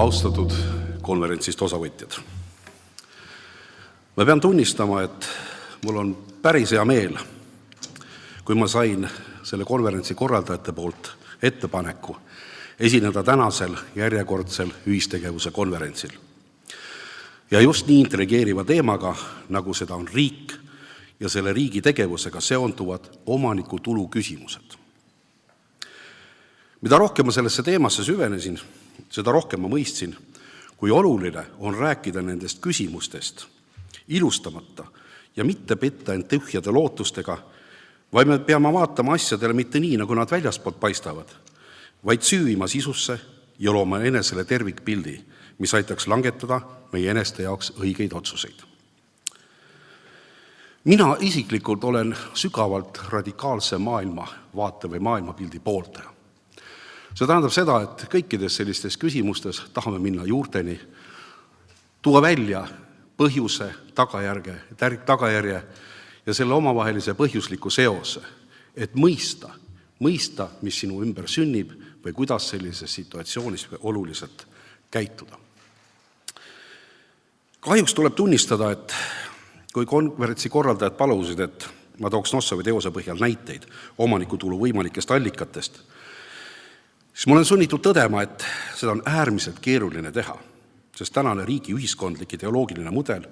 Austatud konverentsist osavõtjad. Ma pean tunnistama, et mul on päris hea meel, kui ma sain selle konverentsi korraldajate poolt ettepaneku esineda tänasel järjekordsel ühistegevuse konverentsil. Ja just nii intrigeeriva teemaga, nagu seda on riik ja selle riigi tegevusega seonduvad omanikutulu küsimused. Mida rohkem ma sellesse teemasse süvenesin, seda rohkem ma mõistsin, kui oluline on rääkida nendest küsimustest ilustamata ja mitte petta end tühjade lootustega, vaid me peame vaatama asjadele mitte nii, nagu nad väljaspoolt paistavad, vaid süüvima sisusse ja looma enesele tervikpildi, mis aitaks langetada meie eneste jaoks õigeid otsuseid. Mina isiklikult olen sügavalt radikaalse maailmavaate või maailmapildi pooltaja. See tähendab seda, et kõikides sellistes küsimustes tahame minna juurteni, tuua välja põhjuse, tagajärje ja selle omavahelise põhjusliku seose, et mõista, mis sinu ümber sünnib või kuidas sellises situatsioonis oluliselt käituda. Kahjuks tuleb tunnistada, et kui konverentsi korraldajad palusid, et ma tooks Nossovi teose põhjal näiteid omanikutulu võimalikest allikatest, siis ma olen sunnitud tõdema, et seda on äärmiselt keeruline teha, sest tänane riigi ühiskondlik ideoloogiline mudel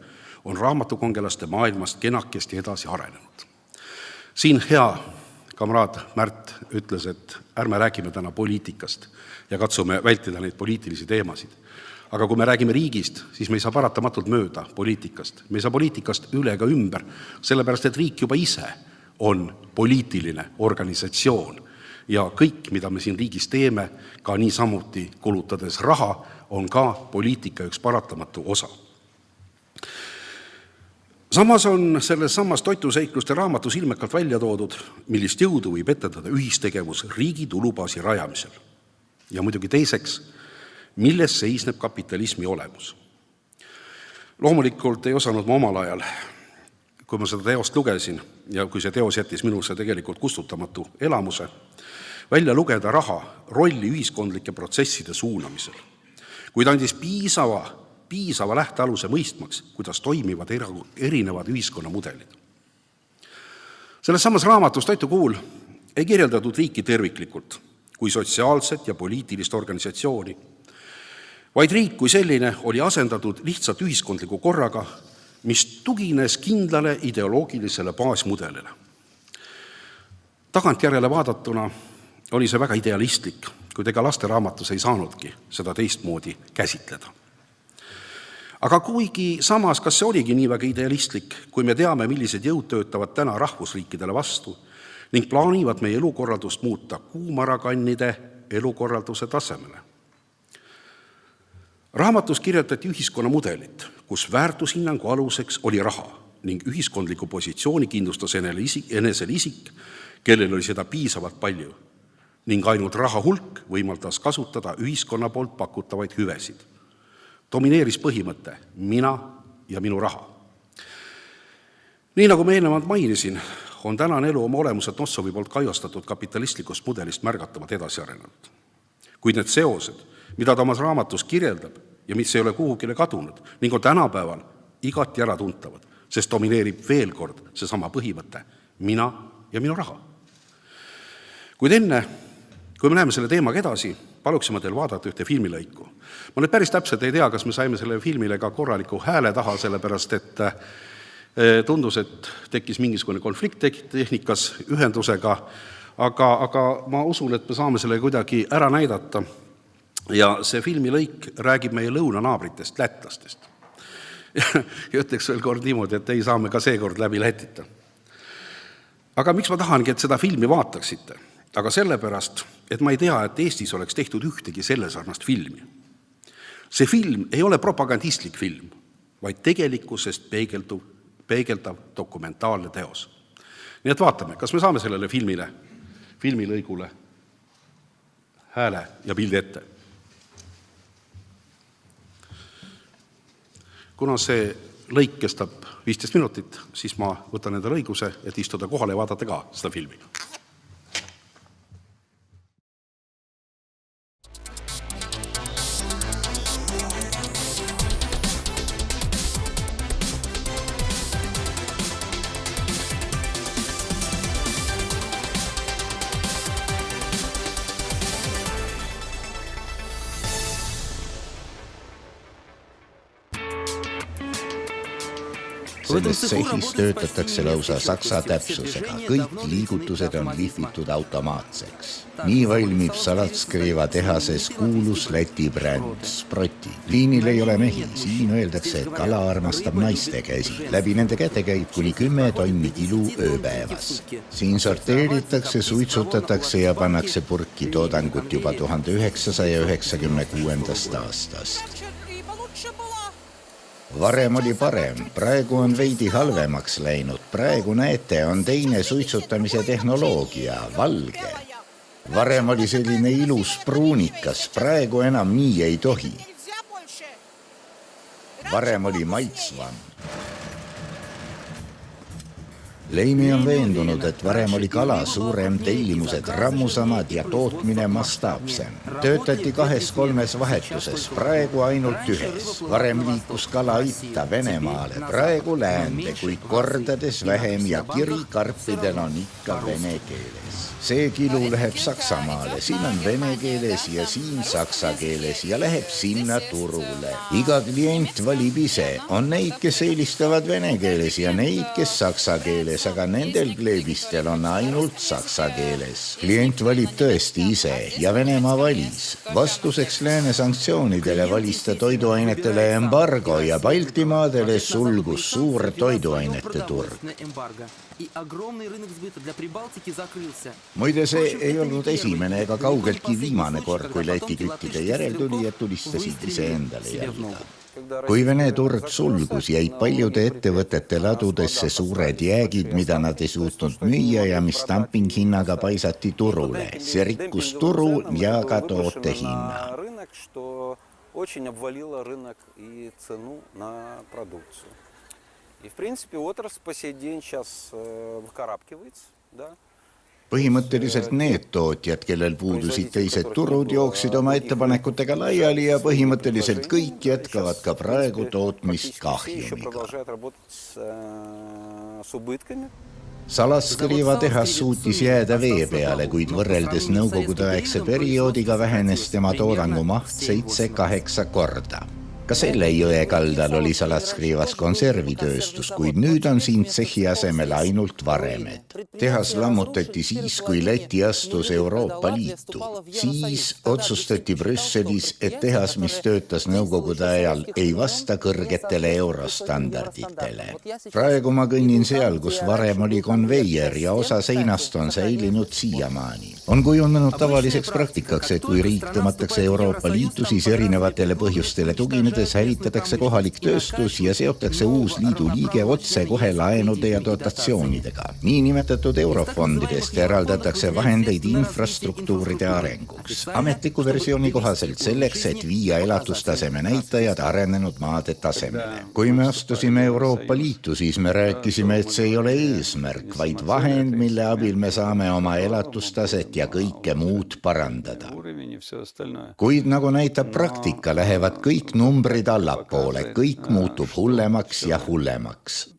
on raamatukongelaste maailmast kenakesti edasi arenenud. Siin hea kamraad Märt ütles, et ärme räägime täna poliitikast ja katsume vältida neid poliitilisi teemasid. Aga kui me räägime riigist, siis me ei saa paratamatult mööda poliitikast. Me ei saa poliitikast üle ega ümber, sellepärast et riik juba ise on poliitiline organisatsioon. Ja kõik, mida me siin riigis teeme, ka niisamuti kulutades raha, on ka poliitika üks paratamatu osa. Samas on selles samas toituseikluste raamatus ilmekalt välja toodud, millist jõudu võib etendada ühistegevus riigi tulubaasi rajamisel. Ja muidugi teiseks, milles seisneb kapitalismi olemus. Loomulikult ei osanud ma omal ajal, kui ma seda teost lugesin ja kui see teos jättis minusse tegelikult kustutamatu elamuse, välja lugeda raha rolli ühiskondlike protsesside suunamisel, kuid andis piisava lähtealuse mõistmaks, kuidas toimivad erinevad ühiskonnamudelid. Selles samas raamatus Toitu kuul ei kirjeldatud riiki terviklikult kui sotsiaalset ja poliitilist organisatsiooni, vaid riik kui selline oli asendatud lihtsalt ühiskondliku korraga, mis tugines kindlale ideoloogilisele baasmudelile. Tagantjärele vaadatuna oli see väga idealistlik, kuid ega lasteraamatus ei saanudki seda teistmoodi käsitleda. Aga kuigi samas, kas see oligi nii väga idealistlik, kui me teame, millised jõud töötavad täna rahvusriikidele vastu ning plaanivad meie elukorraldust muuta kuumarakannide elukorralduse tasemele. Raamatus kirjeldati ühiskonnamudelit, kus väärtushinnangu aluseks oli raha ning ühiskondliku positsiooni kindlustas enesel isik, kellel oli seda piisavalt palju ning ainult raha hulk võimaldas kasutada ühiskonna poolt pakutavaid hüvesid. Domineeris põhimõte mina ja minu raha. Nii nagu me eelnevalt mainisin, on tänane elu oma olemuselt Nossovi poolt kajastatud kapitalistlikust mudelist märgatavalt edasi arenenud. Kuid need seosed, mida ta omas raamatus kirjeldab ja mis ei ole kuhugile kadunud ning on tänapäeval igati ära tuntavad, sest domineerib veel kord seesama põhimõte mina ja minu raha. Kuid enne, kui me läheme selle teemaga edasi, paluksime teil vaadata ühte filmilõiku. Ma nüüd päris täpselt ei tea, kas me saime selle filmile ka korraliku hääle taha, sellepärast et tundus, et tekkis mingisugune konflikt tehnikas ühendusega, aga ma usun, et me saame selle kuidagi ära näidata. Ja see filmilõik räägib meie lõunanaabritest, lätlastest. Ja ütleks veel kord niimoodi, et ei saame ka seekord läbi Lätita. Aga miks ma tahangi, et seda filmi vaataksite? Aga sellepärast, et ma ei tea, et Eestis oleks tehtud ühtegi selle sarnast filmi. See film ei ole propagandistlik film, vaid tegelikkusest peegeldav dokumentaalne teos. Nii et vaatame, kas me saame sellele filmilõigule hääle ja pildi ette. Kuna see lõik kestab 15 minutit, siis ma võtan endale õiguse, et istuda kohale ja vaadata ka seda filmi. Selles tsehhis töötatakse lausa saksa täpsusega. Kõik liigutused on lihvitud automaatseks. Nii valmib Salatskriva tehases kuulus Läti bränd Sproti. Liinil ei ole mehi. Siin öeldakse, et kala armastab naiste käsi. Läbi nende käte käib kuni 10 tonni kilu ööpäevas. Siin sorteeritakse, suitsutatakse ja pannakse purki toodangut juba 1996. aastast. Varem oli parem, praegu on veidi halvemaks läinud. Praegu näete, on teine suitsutamise tehnoloogia, valge. Varem oli selline ilus pruunikas, praegu enam nii ei tohi. Varem oli maitsvam. Leimi on veendunud, et varem oli kala suurem, tellimused rammusamad ja tootmine mastaapsem. Töötati 2-3 vahetuses, praegu ainult 1. Varem liikus kala itta Venemaale, praegu läände, kuid kordades vähem ja kiri karpidel on ikka vene keeles. See kilu läheb Saksamaale, siin on vene keeles ja siin saksa keeles ja läheb sinna turule. Iga klient valib ise. On neid, kes eelistavad vene keeles ja neid, kes saksa keeles, aga nendel kleebistel on ainult saksa keeles. Klient valib tõesti ise ja Venemaa valis. Vastuseks lääne sanktsioonidele valis ta toiduainetele embargo ja Baltimaadele sulgus suur toiduainete turg. Muide, see ei olnud esimene ega kaugeltki viimane kord, kui Läti küttide järeltulijad tulistasid iseendale jälgida. Kui Vene turg sulgus, jäid paljude ettevõtete ladudesse suured jäägid, mida nad ei suutnud müüa ja mis dumpinghinnaga paisati turule. See rikkus turu ja ka toote hinna. Очень обвалила рынок и цену на продукцию. И, в принципе, отрасль по сей день сейчас выкарабкивается, да. Põhimõtteliselt need tootjad, kellel puudusid teised turud, jooksid oma ettepanekutega laiali ja põhimõtteliselt kõik jätkavad ka praegu tootmist kahjumiga. Salatskriva tehas suutis jääda vee peale, kuid võrreldes nõukogudeaegse perioodiga vähenes tema toodangu maht 7-8 korda. Ka selle jõe kaldal oli Salatskriivas konservitööstus, kuid nüüd on siin tsehhi asemel ainult varemed. Tehas lammutati siis, kui Läti astus Euroopa Liitu. Siis otsustati Brüsselis, et tehas, mis töötas nõukogude ajal, ei vasta kõrgetele eurostandarditele. Praegu ma kõnnin seal, kus varem oli konveier ja osa seinast on säilinud siiamaani. On kujunenud tavaliseks praktikaks, et kui riik tõmmatakse Euroopa Liitu, siis erinevatele põhjustele tuginedes hävitatakse kohalik tööstus ja seotakse uus liidu liige otse kohe laenude ja dotatsioonidega. Niinimetatud eurofondidest eraldatakse vahendeid infrastruktuuride arenguks. Ametliku versiooni kohaselt selleks, et viia elatustaseme näitajad arenenud maade tasemele. Kui me astusime Euroopa Liitu, siis me rääkisime, et see ei ole eesmärk, vaid vahend, mille abil me saame oma elatustaset ja kõike muud parandada. Kuid nagu näitab praktika, lähevad kõik numbrid allapoole, kõik muutub hullemaks ja hullemaks.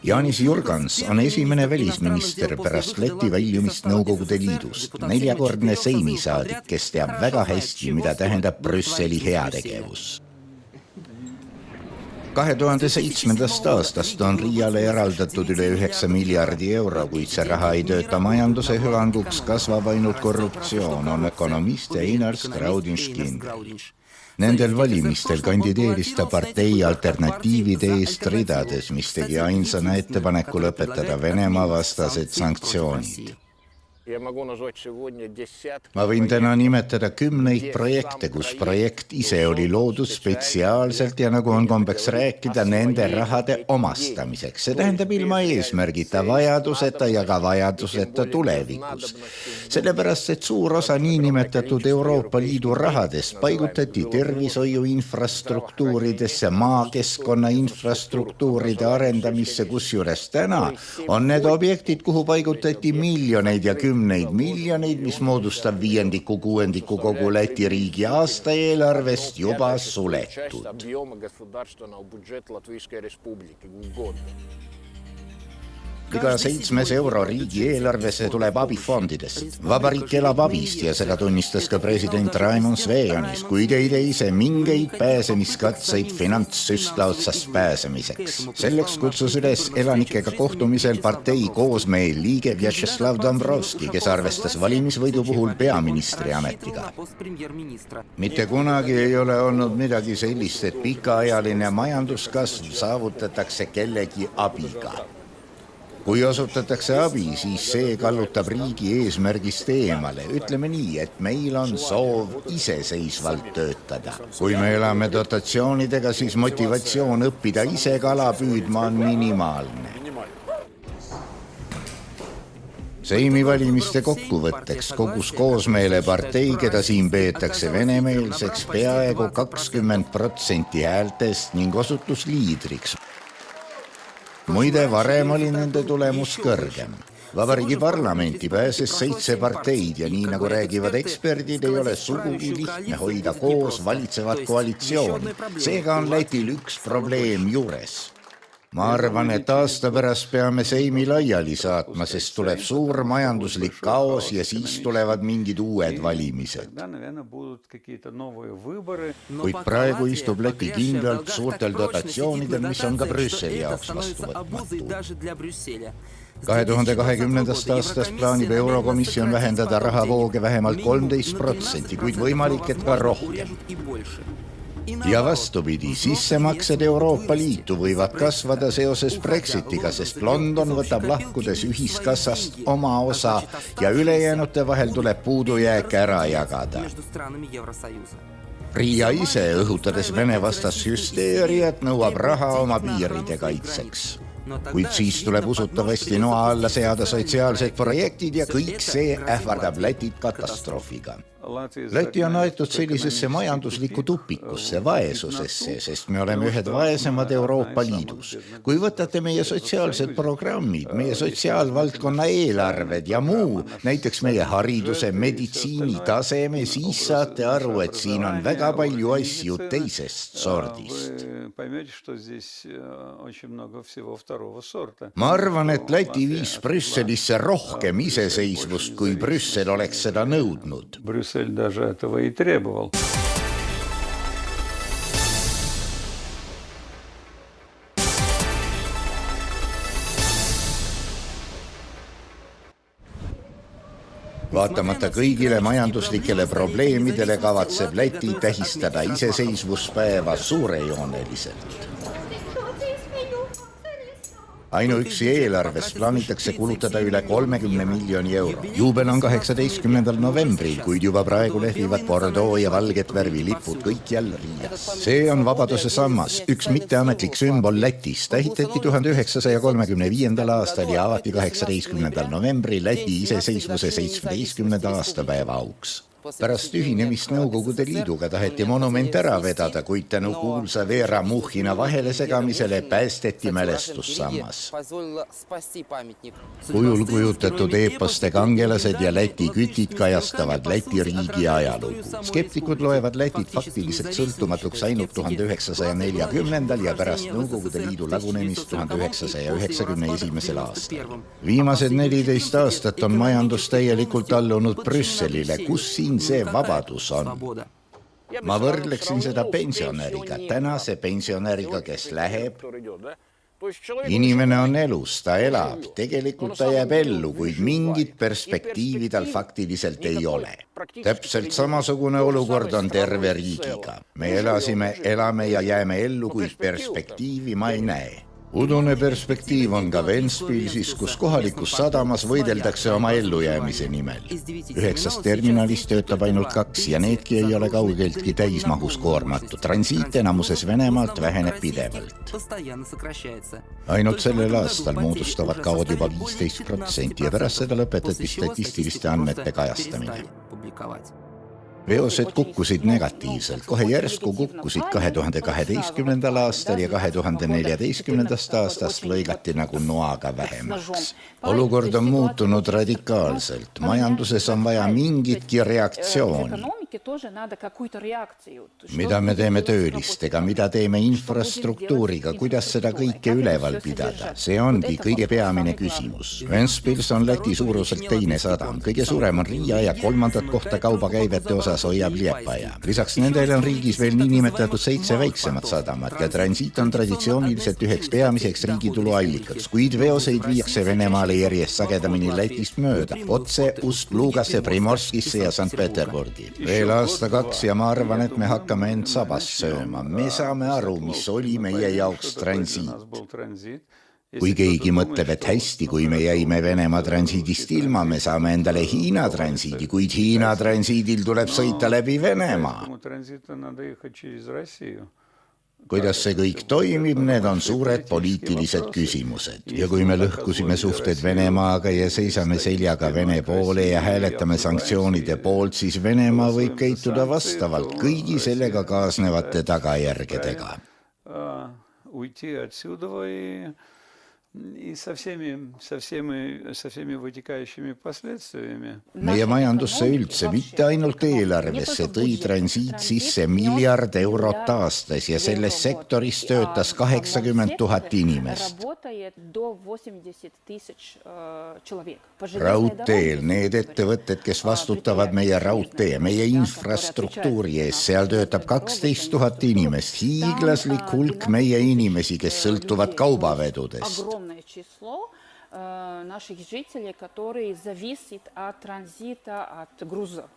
Jaanis Jurgans on esimene välisminister pärast Läti väljumist Nõukogude Liidust, 4-kordne seimisaadik, kes teab väga hästi, mida tähendab Brüsseli heategevus. 2007. aastast on Riiale eraldatud üle 9 miljardi euro, kuid see raha ei tööta majanduse hüvanguks, kasvab ainult korruptsioon, on ökonomist Einar Straudinškin. Nendel valimistel kandideeris ta partei alternatiivide eest ridades, mis tegi ainsana ettepaneku lõpetada Venemaa vastased sanktsioonid. Ma võin täna nimetada 10 projekte, kus projekt ise oli loodud spetsiaalselt ja nagu on kombeks rääkida nende rahade omastamiseks. See tähendab ilma eesmärgita, vajaduseta ja ka vajaduseta tulevikus. Sellepärast, et suur osa niinimetatud Euroopa Liidu rahadest paigutati tervishoiu infrastruktuuridesse, maakeskkonna infrastruktuuride arendamisse, kusjuures täna on need objektid, kuhu paigutati miljoneid ja 10 miljoneid, mis moodustab 5/6 kogu Läti riigi aastaeelarvest juba suletud. Iga 7 euro riigieelarvesse tuleb abifondidest. Vabariik elab abist ja seda tunnistas ka president Raimond Svejanis, kuid ei teise mingeid pääsemiskatseid finantssüstla otsast pääsemiseks. Selleks kutsus üles elanikega kohtumisel partei Koosmeel liige Vjacheslav Dombrovski, kes arvestas valimisvõidu puhul peaministri ametiga. Mitte kunagi ei ole olnud midagi sellist, et pikaajaline majanduskasv saavutatakse kellegi abiga. Kui osutatakse abi, siis see kallutab riigi eesmärgist eemale. Ütleme nii, et meil on soov iseseisvalt töötada. Kui me elame dotatsioonidega, siis motivatsioon õppida ise kala püüdma on minimaalne. Seimi valimiste kokkuvõtteks kogus Koosmeele partei, keda siin peetakse venemeelseks, peaaegu 20% häältest ning osutus liidriks. Muide, varem oli nende tulemus kõrgem. Vabariigi parlamenti pääses 7 parteid ja nii nagu räägivad eksperdid, ei ole sugugi lihtne hoida koos valitsevat koalitsiooni. Seega on Lätil üks probleem juures. Ma arvan, et aasta pärast peame Seimi laiali saatma, sest tuleb suur majanduslik kaos ja siis tulevad mingid uued valimised. Kuid praegu istub Läti kindlalt suurtel dotatsioonidel, mis on ka Brüsseli jaoks vastuvõtmatu. 2020. aastast plaanib Eurokomisjon vähendada rahavooge vähemalt 13%, kuid võimalik, et ka rohkem. Ja vastupidi, sissemaksed Euroopa Liitu võivad kasvada seoses Brexitiga, sest London võtab lahkudes ühiskassast oma osa ja ülejäänute vahel tuleb puudujääk ära jagada. Riia ise õhutades Vene vastast hüsteeriat nõuab raha oma piiride kaitseks. Kuid siis tuleb usutavasti noa alla seada sotsiaalsed projektid ja kõik see ähvardab Lätit katastroofiga. Läti on aetud sellisesse majanduslikku tupikusse, vaesusesse, sest me oleme ühed vaesemad Euroopa Liidus. Kui võtate meie sotsiaalsed programmid, meie sotsiaalvaldkonna eelarved ja muu, näiteks meie hariduse, meditsiini taseme, siis saate aru, et siin on väga palju asju teisest sordist. Ma arvan, et Läti viis Brüsselisse rohkem iseseisvust, kui Brüssel oleks seda nõudnud. Брюссель даже этого и требовал. Vaatamata kõigile majanduslikele probleemidele kavatseb Läti tähistada iseseisvuspäeva suurejooneliselt. Ainuüksi eelarves plaanitakse kulutada üle 30 miljoni euro. Juubel on 18. novembril, kuid juba praegu lehvivad Bordeaux ja valget värvi lipud kõikjal Riias. See on vabaduse sammas, üks mitteametlik sümbol Lätis. Tähitati 1935. aastal ja avati 18. novembril Läti iseseisvuse 17. aastapäeva auks. Pärast ühinemist Nõukogude Liiduga taheti monument ära vedada, kuid tänu kuulsa Veera Muhhina vahele segamisele päästeti mälestussammas. Kujul kujutatud eeposte kangelased ja Läti kütid kajastavad Läti riigi ajalugu. Skeptikud loevad Lätit faktiliselt sõltumatuks ainult 1940. ja pärast Nõukogude Liidu lagunemist 1991. aastal. Viimased 14 aastat on majandus täielikult allunud Brüsselile, kus siin see vabadus on. Ma võrdleksin seda pensionäriga, tänase pensionäriga, kes läheb. Inimene on elus, ta elab, tegelikult ta jääb ellu, kuid mingit perspektiivi tal faktiliselt ei ole. Täpselt samasugune olukord on terve riigiga. Me elame ja jääme ellu, kuid perspektiivi ma ei näe. Udune perspektiiv on ka Ventspilsis, kus kohalikus sadamas võideldakse oma ellujäämise nimel. 9 terminalist töötab ainult 2 ja needki ei ole kaugeltki täismahus koormatu. Transiit enamuses Venemaalt väheneb pidevalt. Ainult sellel aastal moodustavad kaod juba 15% ja pärast seda lõpetati statistiliste andmete kajastamine. Veosed kukkusid negatiivselt, kohe järsku kukkusid 2012. aastal ja 2014. aastast lõigati nagu noaga vähemaks. Olukord on muutunud radikaalselt, majanduses on vaja mingitki reaktsiooni. Mida me teeme töölistega, mida teeme infrastruktuuriga, kuidas seda kõike üleval pidada? See ongi kõige peamine küsimus. Ventspils on Läti suuruselt teine sadam. Kõige suurem on Riia ja kolmandat kohta kaubakäivete osas hoiab Liepaja. Lisaks nendele on riigis veel niinimetatud 7 väiksemat sadamat ja transiit on traditsiooniliselt üheks peamiseks riigituluallikaks, kuid veoseid viiakse Venemaale järjest sagedamini Lätist mööda, otse Ust-Lugasse, Primorskisse ja Sankt-Peterburgi. Veel aasta 2 ja ma arvan, et me hakkame end sabast sööma. Me saame aru, mis oli meie jaoks transiit. Kui keegi mõtleb, et hästi, kui me jäime Venemaa transiidist ilma, me saame endale Hiina transiidi, kuid Hiina transiidil tuleb sõita läbi Venemaa. Kuidas see kõik toimib, need on suured poliitilised küsimused. Ja kui me lõhkusime suhted Venemaaga ja seisame seljaga Vene poole ja hääletame sanktsioonide poolt, siis Venemaa võib käituda vastavalt kõigi sellega kaasnevate tagajärgedega. И со всеми вытекающими последствиями. Meie majandusse üldse, mitte ainult eelarvesse, tõi transiit sisse €1 miljard aastas ja selles sektoris töötas 80 000 inimest. Raudteel, need ettevõtted, kes vastutavad meie raudtee, meie infrastruktuuri ees, seal töötab 12 000 inimest, hiiglaslik hulk meie inimesi, kes sõltuvad kaubavedudest. Число наших жителей, которые зависят от транзита, от грузов.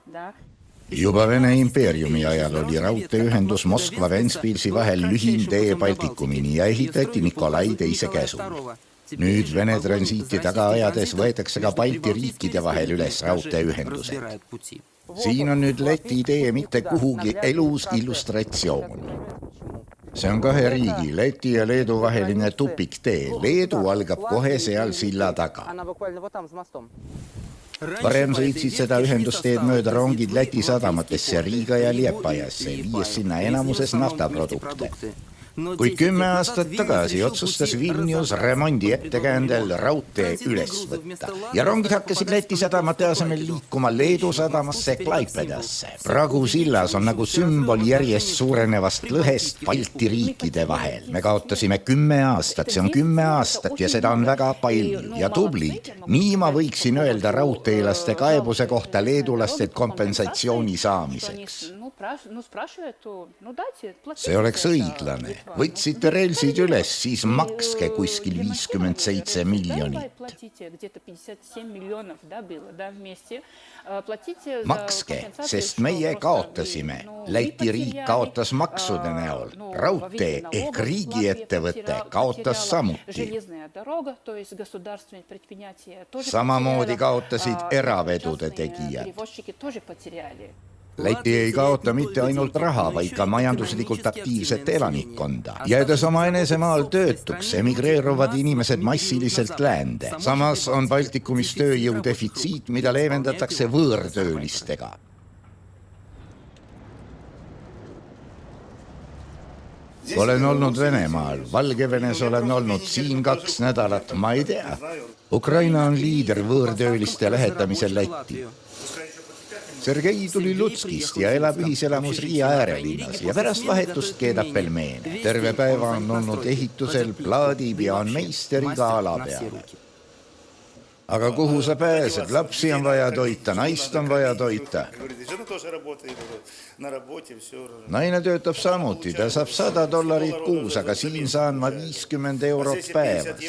Juba Vene impeeriumi ajal oli raudteeühendus Moskva-Ventspilsi vahel lühim tee Baltikumini ja ehitati Nikolai teise käsul. Nüüd Vene transiiti taga ajades võetakse ka Balti riikide vahel üles raudteeühendused. Siin on nüüd Läti tee mitte kuhugi elus illustratsioon. See on 2 riigi, Läti ja Leedu vaheline tupiktee. Leedu algab kohe seal silla taga. Varem sõitsid seda ühendusteed mööda rongid Läti sadamatesse Riiga ja Liepajasse, viies sinna enamuses naftaprodukte. Kuid 10 aastat tagasi otsustas Vilnius remondi ettekäändel raudtee üles võtta ja rongid hakkasid Läti sadamate asemel liikuma Leedu sadamasse Klaipedasse. Pragu sillas on nagu sümbol järjest suurenevast lõhest Balti riikide vahel. Me kaotasime 10 aastat, see on 10 aastat ja seda on väga palju ja tublid. Nii ma võiksin öelda raudteelaste kaebuse kohta leedulastelt kompensatsiooni saamiseks. See oleks õiglane. Võtsite relsid üles, siis makske kuskil 57 miljonit. Makske, sest meie kaotasime. Läti riik kaotas maksude näol. Raudtee ehk riigiettevõte kaotas samuti. Samamoodi kaotasid eravedude tegijad. Läti ei kaota mitte ainult raha, vaid ka majanduslikult aktiivset elanikkonda. Jäädes oma enesemaal töötuks, emigreeruvad inimesed massiliselt läände. Samas on Baltikumis tööjõu defitsiit, mida leevendatakse võõrtöölistega. Olen olnud Venemaal, Valgevenes olen olnud siin 2 nädalat, ma ei tea. Ukraina on liider võõrtööliste lähetamisel Lätti. Sergei tuli Lutskist ja elab ühiselamus Riia äärelinnas ja pärast vahetust keedab pelmeene. Terve päeva on olnud ehitusel, plaadib ja on meisteriga ala peal. Aga kuhu sa pääsed? Lapsi on vaja toita, naist on vaja toita. Naine töötab samuti, ta saab $100 kuus, aga siin saan ma 50 eurot päevas.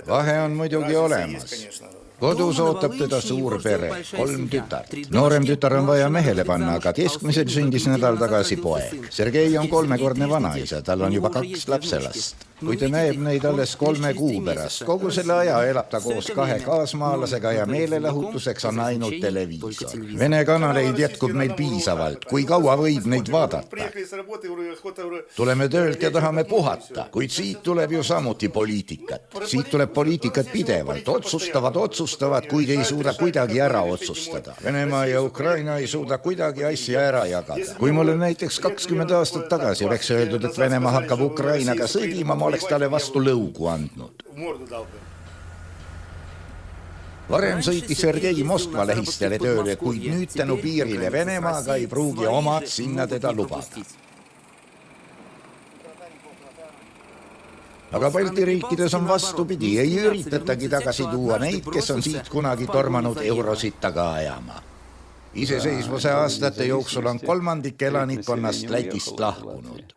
Vahe on muidugi olemas. Kodus ootab teda suur pere, 3 tütart. Noorem tütar on vaja mehele panna, aga keskmiselt sündis nädal tagasi poeg. Sergei on 3-kordne vanaisa, tal on juba 2 lapselast. Kui ta näeb neid alles 3 kuu pärast, kogu selle aja elab ta koos 2 kaasmaalasega ja meelelahutuseks on ainult televiisor. Vene kanaleid jätkub meil piisavalt, kui kaua võib neid vaadata. Tuleme töölt ja tahame puhata, kuid siit tuleb ju samuti poliitikat. Siit tuleb poliitikat pidevalt, otsustavad, kuid ei suuda kuidagi ära otsustada. Venemaa ja Ukraina ei suuda kuidagi asja ära jagada. Kui mulle näiteks 20 aastat tagasi oleks öeldud, et Venemaa hakkab Ukrainaga sõdima, ma oleks talle vastu lõugu andnud. Varem sõitis Sergei Moskva lähistele tööle, kuid nüüd tänu piirile Venemaaga ei pruugi omad sinna teda lubada. Aga Balti riikides on vastupidi, ei üritatagi tagasi tuua neid, kes on siit kunagi tormanud eurosid taga ajama. Iseseisvuse aastate jooksul on kolmandik elanikkonnast Lätist lahkunud.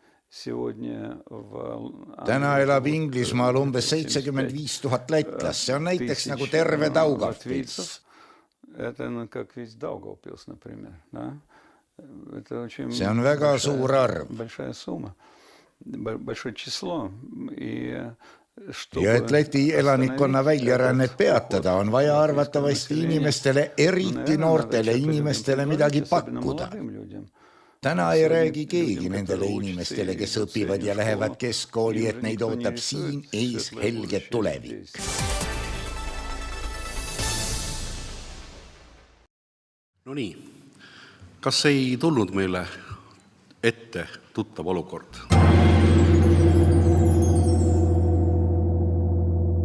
Täna elab Inglismaal umbes 75 000 lätlast, see on näiteks nagu terve Daugavpils. See on väga suur arv. Ja et Läti elanikkonna väljarännet peatada, on vaja arvatavasti inimestele, eriti noortele inimestele midagi pakkuda. Täna ei räägi keegi nendele inimestele, kes õpivad ja lähevad keskkooli, et neid ootab siin ees helge tulevik. No nii, kas ei tulnud meile ette tuttav olukord?